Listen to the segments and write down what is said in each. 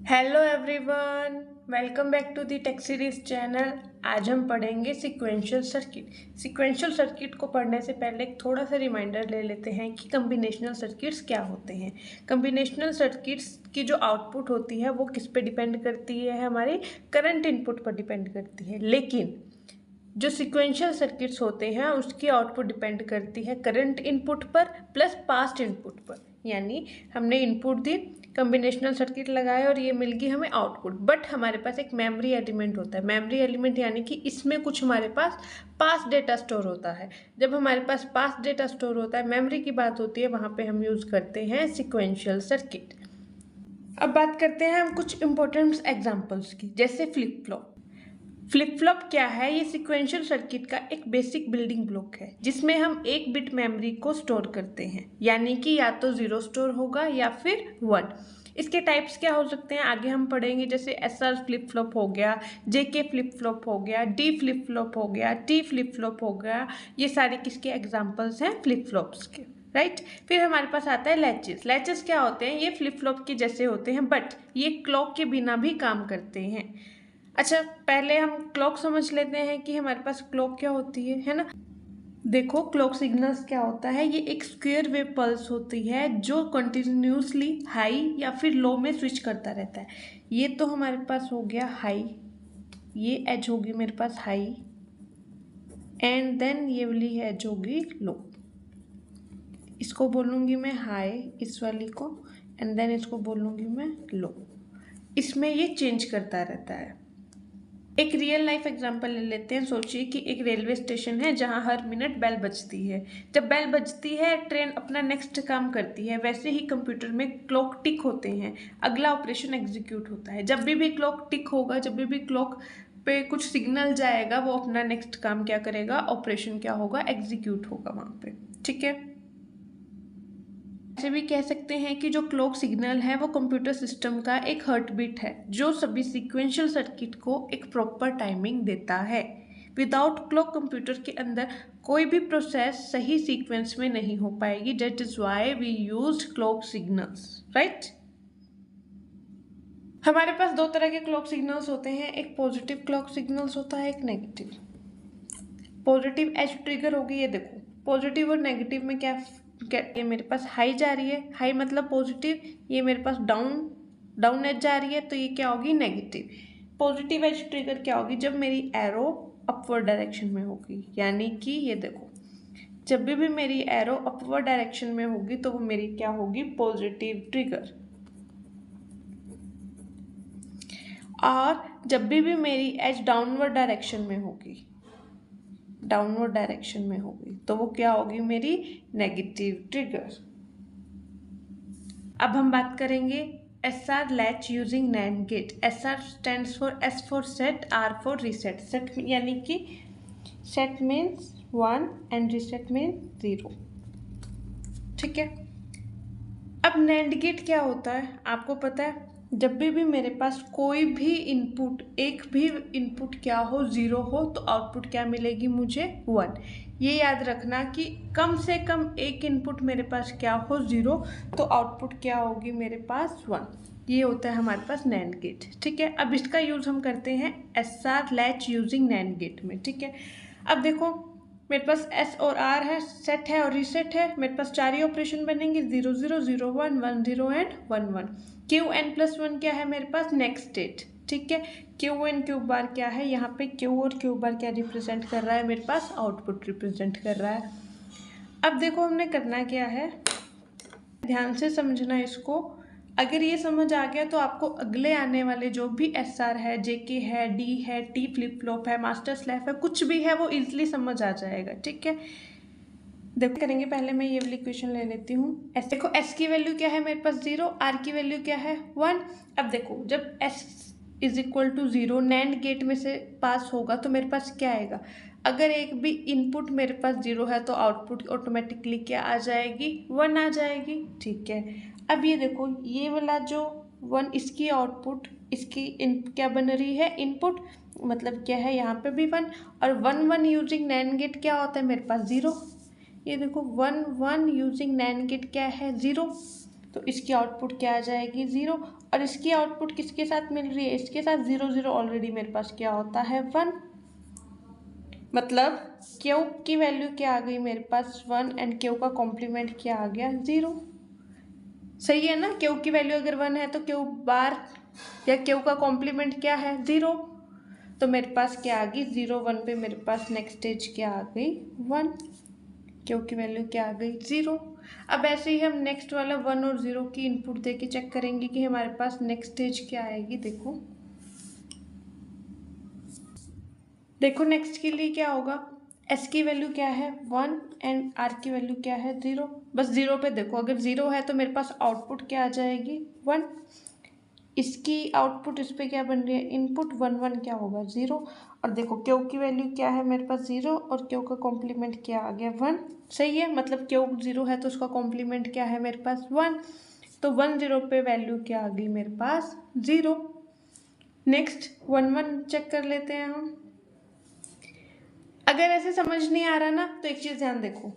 Hello everyone, welcome back to the tech series channel. आज हम पढ़ेंगे सीक्वेंशियल सर्किट। सीक्वेंशियल सर्किट को पढ़ने से पहले एक थोड़ा सा रिमाइंडर ले लेते हैं कि कम्बिनेशनल सर्किट्स क्या होते हैं। कम्बिनेशनल सर्किट्स की जो आउटपुट होती है वो किस पे डिपेंड करती है, हमारे करंट इनपुट पर डिपेंड करती है। लेकिन जो सीक्वेंशियल सर्किट्स होते हैं उसकी आउटपुट डिपेंड करती है करंट इनपुट पर प्लस पास्ट इनपुट पर। यानी हमने इनपुट दी, कम्बिनेशनल सर्किट लगाए और ये मिल गई हमें आउटपुट। बट हमारे पास एक मेमोरी एलिमेंट होता है। मेमोरी एलिमेंट यानी कि इसमें कुछ हमारे पास पास्ट डेटा स्टोर होता है। जब हमारे पास पास्ट डेटा स्टोर होता है, मेमोरी की बात होती है, वहाँ पे हम यूज़ करते हैं सीक्वेंशियल सर्किट। अब बात करते हैं हम कुछ इंपॉर्टेंट एग्जाम्पल्स की, जैसे फ्लिप फ्लॉप। फ्लिप फ्लॉप क्या है? ये सीक्वेंशियल सर्किट का एक बेसिक बिल्डिंग ब्लॉक है जिसमें हम एक बिट मेमोरी को स्टोर करते हैं। यानी कि या तो 0 स्टोर होगा या फिर 1। इसके टाइप्स क्या हो सकते हैं आगे हम पढ़ेंगे, जैसे SR फ्लिप फ्लॉप हो गया, JK फ्लिप फ्लॉप हो गया, D फ्लिप फ्लॉप हो गया, T फ्लिप फ्लॉप हो गया। ये सारे किसके एग्जाम्पल्स हैं? फ्लिप फ्लॉप्स के, राइट। फिर हमारे पास आता है लैचेस। लैचेस क्या होते हैं? ये फ्लिप फ्लॉप के जैसे होते हैं बट ये क्लॉक के बिना भी काम करते हैं। अच्छा, पहले हम क्लॉक समझ लेते हैं कि हमारे पास क्लॉक क्या होती है ना। देखो, क्लॉक सिग्नल्स क्या होता है? ये एक स्क्वायर वेव पल्स होती है जो कंटिन्यूसली हाई या फिर लो में स्विच करता रहता है। ये तो हमारे पास हो गया हाई, ये एज होगी मेरे पास हाई, एंड देन ये वाली एज होगी लो। इसको बोलूँगी मैं हाई, इस वाली को, एंड देन इसको बोलूँगी मैं लो। इसमें ये चेंज करता रहता है। एक रियल लाइफ एग्जांपल ले लेते हैं। सोचिए कि एक रेलवे स्टेशन है जहां हर मिनट बेल बजती है। जब बेल बजती है ट्रेन अपना नेक्स्ट काम करती है। वैसे ही कंप्यूटर में क्लॉक टिक होते हैं, अगला ऑपरेशन एग्जीक्यूट होता है। जब भी क्लॉक टिक होगा, जब भी क्लॉक पे कुछ सिग्नल जाएगा, वो अपना नेक्स्ट काम क्या करेगा, ऑपरेशन क्या होगा, एग्जीक्यूट होगा वहाँ पे। ठीक है। ऐसे भी कह सकते हैं कि जो क्लॉक सिग्नल है वो कंप्यूटर सिस्टम का एक हार्ट बीट है जो सभी सीक्वेंशियल सर्किट को एक प्रॉपर टाइमिंग देता है। विदाउट क्लॉक कंप्यूटर के अंदर कोई भी प्रोसेस सही सीक्वेंस में नहीं हो पाएगी। That is why we used clock signals, right. हमारे पास दो तरह के क्लॉक सिग्नल्स होते हैं, एक पॉजिटिव क्लॉक सिग्नल्स होता है, एक नेगेटिव। पॉजिटिव एज ट्रिगर होगी, ये देखो। पॉजिटिव और नेगेटिव में क्या ये मेरे पास हाई जा रही है, हाई मतलब पॉजिटिव, ये मेरे पास डाउन एज जा रही है, तो ये क्या होगी, नेगेटिव। पॉजिटिव एज ट्रिगर क्या होगी? जब मेरी एरो अपवर्ड डायरेक्शन में होगी। यानी कि ये देखो, जब भी मेरी एरो अपवर्ड डायरेक्शन में होगी तो वो मेरी क्या होगी, पॉजिटिव ट्रिगर। और जब भी मेरी एज डाउनवर्ड डायरेक्शन में होगी, डाउनवर्ड डायरेक्शन में होगी, तो वो क्या होगी, मेरी नेगेटिव ट्रिगर। अब हम बात करेंगे SR latch using NAND gate. SR stands for S for set, R for reset. Set यानी कि set means 1 and reset means 0। ठीक है। अब NAND गेट क्या होता है आपको पता है? जब भी मेरे पास कोई भी इनपुट, एक भी इनपुट क्या हो, 0 हो, तो आउटपुट क्या मिलेगी मुझे, 1। ये याद रखना कि कम से कम एक इनपुट मेरे पास क्या हो, 0, तो आउटपुट क्या होगी मेरे पास, 1। ये होता है हमारे पास NAND गेट। ठीक है। अब इसका यूज़ हम करते हैं SR latch using NAND gate में। ठीक है। अब देखो, मेरे पास S और R है, सेट है और रीसेट है। मेरे पास 4 ही ऑपरेशन बनेंगे, 0 0 0 1 1 0 एंड 1 1। Qn+1 क्या है मेरे पास, नेक्स्ट स्टेट। ठीक है। Qn क्यू बार क्या है, यहाँ पे Q और Q बार क्या रिप्रेजेंट कर रहा है, मेरे पास आउटपुट रिप्रेजेंट कर रहा है। अब देखो हमने करना क्या है, ध्यान से समझना इसको। अगर ये समझ आ गया तो आपको अगले आने वाले जो भी SR है, JK है, D है, T फ्लिप फ्लॉप है, मास्टर स्लैव है, कुछ भी है, वो इजीली समझ आ जाएगा। ठीक है। देखो करेंगे, पहले मैं ये वाली इक्वेशन ले लेती हूँ। S देखो, S की वैल्यू क्या है मेरे पास, 0, R की वैल्यू क्या है, 1। अब देखो, जब S is equal to 0 NAND gate में से पास होगा तो मेरे पास क्या आएगा, अगर एक भी इनपुट मेरे पास 0 है तो आउटपुट ऑटोमेटिकली क्या आ जाएगी, 1 आ जाएगी। ठीक है। अब ये देखो, ये वाला जो 1, इसकी आउटपुट, इसकी क्या बन रही है, इनपुट, मतलब क्या है, यहाँ पे भी 1, और 1 1 यूजिंग NAND गेट क्या होता है मेरे पास, 0। ये देखो 1 1 यूजिंग NAND गेट क्या है, 0, तो इसकी आउटपुट क्या आ जाएगी, 0। और इसकी आउटपुट किसके साथ मिल रही है, इसके साथ 0 0 ऑलरेडी मेरे पास क्या होता है 1, मतलब क्यू की वैल्यू क्या आ गई मेरे पास 1 एंड क्यू का कॉम्प्लीमेंट क्या आ गया 0। सही है ना, क्यू की वैल्यू अगर 1 है तो क्यू बार या क्यू का कॉम्प्लीमेंट क्या है 0, तो मेरे पास क्या आ गई 0 1 पे मेरे पास नेक्स्ट स्टेज क्या आ गई 1, क्यू की वैल्यू क्या आ गई 0। अब ऐसे ही हम नेक्स्ट वाला 1 और 0 की इनपुट दे के चेक करेंगे कि हमारे पास नेक्स्ट स्टेज क्या आएगी। देखो नेक्स्ट के लिए क्या होगा, एस की वैल्यू क्या है 1 एंड आर की वैल्यू क्या है 0। बस 0 पे देखो, अगर 0 है तो मेरे पास आउटपुट क्या आ जाएगी 1, इसकी आउटपुट इस पे क्या बन रही है इनपुट 1 1 क्या होगा 0। और देखो क्यू की वैल्यू क्या है मेरे पास 0 और क्यू का कॉम्प्लीमेंट क्या आ गया 1। सही है, मतलब क्यू 0 है तो उसका कॉम्प्लीमेंट क्या है मेरे पास 1, तो 1 0 पे वैल्यू क्या आ गई मेरे पास 0। नेक्स्ट 1 1 चेक कर लेते हैं हम। अगर ऐसे समझ नहीं आ रहा ना तो एक चीज ध्यान देखो,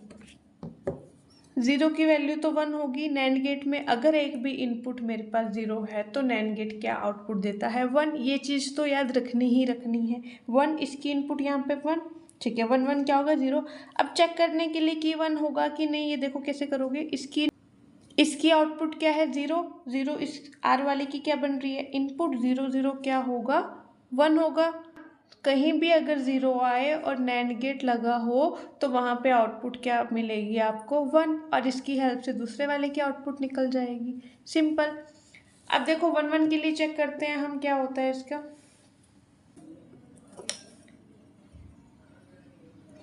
0 की वैल्यू तो 1 होगी, नैंड गेट में अगर एक भी इनपुट मेरे पास 0 है तो नैंड गेट क्या आउटपुट देता है 1, ये चीज़ तो याद रखनी ही रखनी है। 1 इसकी इनपुट यहाँ पे 1, ठीक है 1 1 क्या होगा 0। अब चेक करने के लिए कि 1 होगा कि नहीं, ये देखो कैसे करोगे, इसकी आउटपुट क्या है 0 0, इस आर वाले की क्या बन रही है इनपुट 0 0 क्या होगा 1 होगा। कहीं भी अगर 0 आए और नैंड गेट लगा हो तो वहाँ पे आउटपुट क्या मिलेगी आपको 1, और इसकी हेल्प से दूसरे वाले की आउटपुट निकल जाएगी, सिंपल। अब देखो 1 1 के लिए चेक करते हैं हम क्या होता है इसका।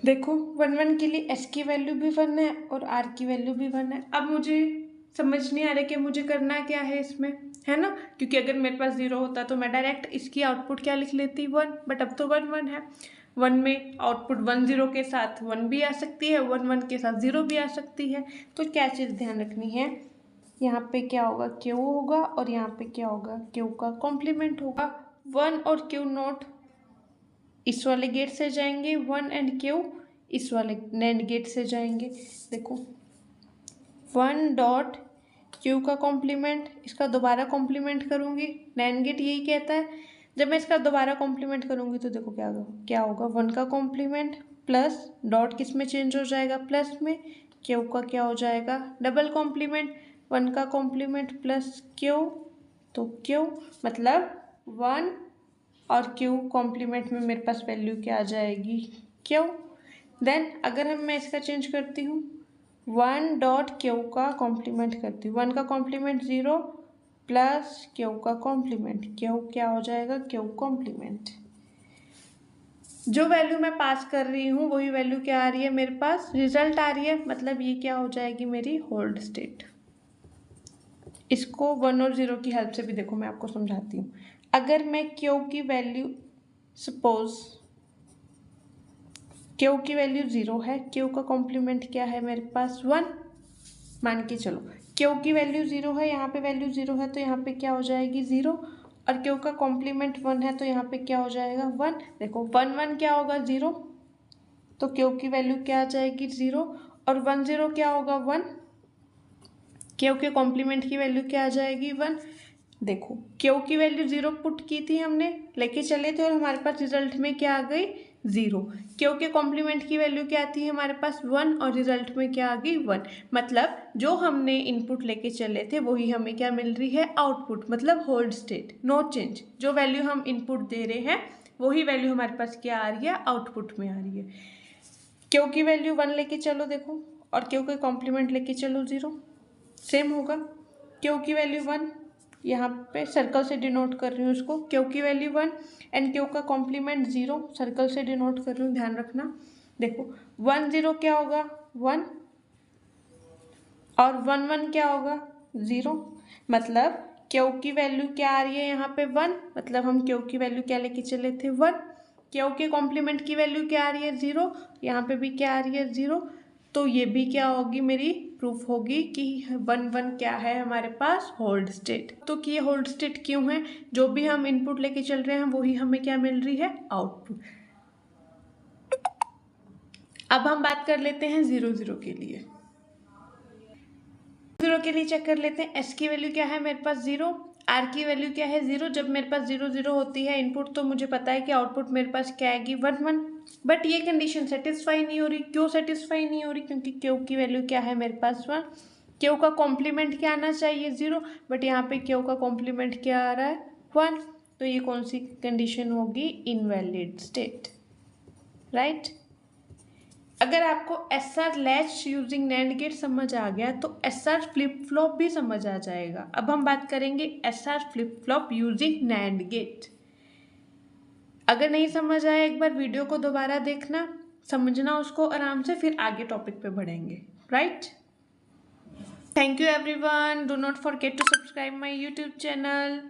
देखो 1 1 के लिए एस की वैल्यू भी 1 है और आर की वैल्यू भी 1 है। अब मुझे समझ नहीं आ रहा कि मुझे करना क्या है इसमें, है ना, क्योंकि अगर मेरे पास 0 होता तो मैं डायरेक्ट इसकी आउटपुट क्या लिख लेती 1, बट अब तो 1 1 है। 1 में आउटपुट 1 0 के साथ 1 भी आ सकती है, 1 1 के साथ 0 भी आ सकती है। तो क्या चीज़ ध्यान रखनी है, यहाँ पे क्या होगा क्यू होगा और यहाँ पे क्या होगा क्यू का कॉम्प्लीमेंट होगा। 1 और क्यू नॉट इस वाले गेट से जाएंगे, 1 एंड क्यू इस वाले नैंड गेट से जाएंगे। देखो 1 डॉट क्यू का कॉम्प्लीमेंट, इसका दोबारा कॉम्प्लीमेंट करूँगी, नैंड गेट यही कहता है। जब मैं इसका दोबारा कॉम्प्लीमेंट करूँगी तो देखो क्या होगा 1 का कॉम्प्लीमेंट प्लस डॉट किस में चेंज हो जाएगा प्लस में, क्यू का क्या हो जाएगा डबल कॉम्प्लीमेंट, 1 का कॉम्प्लीमेंट प्लस क्यू, तो क्यू मतलब 1 और क्यू कॉम्प्लीमेंट में मेरे पास वैल्यू क्या आ जाएगी क्यू। देन अगर मैं इसका चेंज करती हूँ 1 डॉट क्यू का कॉम्प्लीमेंट करती हूँ, 1 का कॉम्प्लीमेंट 0 प्लस क्यू का कॉम्प्लीमेंट, क्यू क्या हो जाएगा क्यू कॉम्प्लीमेंट। जो वैल्यू मैं पास कर रही हूँ वही वैल्यू क्या आ रही है मेरे पास रिजल्ट आ रही है, मतलब ये क्या हो जाएगी मेरी होल्ड स्टेट। इसको 1 और 0 की हेल्प से भी देखो मैं आपको समझाती हूँ। अगर मैं क्यू की वैल्यू सपोज क्यू की वैल्यू 0 है, क्यू का कॉम्प्लीमेंट क्या है मेरे पास 1, मान के चलो क्यू की वैल्यू 0 है, यहाँ पे वैल्यू 0 है तो यहाँ पे क्या हो जाएगी 0, और क्यू का कॉम्प्लीमेंट 1 है तो यहाँ पे क्या हो जाएगा 1। देखो 1 1 क्या होगा 0, तो क्यू की वैल्यू क्या आ जाएगी 0, और 1 0 क्या होगा 1, क्यू के कॉम्प्लीमेंट की वैल्यू क्या आ जाएगी 1। देखो क्यू की वैल्यू 0 पुट की थी हमने, लेके चले थे और हमारे पास रिजल्ट में क्या आ गई 0। क्यू के कॉम्प्लीमेंट की वैल्यू क्या आती है हमारे पास 1 और रिजल्ट में क्या आ गई 1, मतलब जो हमने इनपुट लेके चले थे वही हमें क्या मिल रही है आउटपुट, मतलब होल्ड स्टेट नो चेंज। जो वैल्यू हम इनपुट दे रहे हैं वही वैल्यू हमारे पास क्या आ रही है आउटपुट में आ रही है। क्यू की वैल्यू 1 लेके चलो देखो, और क्यू के कॉम्प्लीमेंट लेके चलो 0, सेम होगा। क्यू की वैल्यू 1, यहाँ पे सर्कल से डिनोट कर रही हूँ इसको, क्यू की वैल्यू 1 एंड क्यू का कॉम्प्लीमेंट 0, सर्कल से डिनोट कर रही हूँ, ध्यान रखना। देखो 1 0 क्या होगा 1 और 1 1 क्या होगा 0, मतलब क्यू की वैल्यू क्या आ रही है यहाँ पे 1, मतलब हम क्यू की वैल्यू क्या लेके चले थे 1, क्यू के कॉम्प्लीमेंट की वैल्यू क्या आ रही है 0, यहाँ पे भी क्या आ रही है 0, तो ये भी क्या होगी मेरी प्रूफ होगी कि 1 1 क्या है हमारे पास होल्ड स्टेट। तो कि ये होल्ड स्टेट क्यों है, जो भी हम इनपुट लेके चल रहे हैं वही हमें क्या मिल रही है आउटपुट। अब हम बात कर लेते हैं 0 0 के लिए। 0 के लिए चेक कर लेते हैं, एस की वैल्यू क्या है मेरे पास 0, आर की वैल्यू क्या है 0। जब मेरे पास 0 0 होती है इनपुट तो मुझे पता है कि आउटपुट मेरे पास क्या आएगी 1 1। बट ये कंडीशन सेटिस्फाई नहीं हो रही। क्यों सेटिस्फाई नहीं हो रही? क्योंकि क्यू की वैल्यू क्या है मेरे पास 1। क्यू का कॉम्प्लीमेंट क्या आना चाहिए 0, बट यहाँ पे क्यू का कॉम्प्लीमेंट क्या आ रहा है 1। तो ये कौन सी कंडीशन होगी? Invalid state, right. अगर आपको S R latch using NAND gate समझ आ गया तो एस आर फ्लिप फ्लॉप भी समझ आ जाएगा। अब हम बात करेंगे S R flip flop using NAND gate. अगर नहीं समझ आया एक बार वीडियो को दोबारा देखना, समझना उसको आराम से, फिर आगे टॉपिक पे बढ़ेंगे, right. Thank you everyone, do not forget to subscribe my YouTube channel.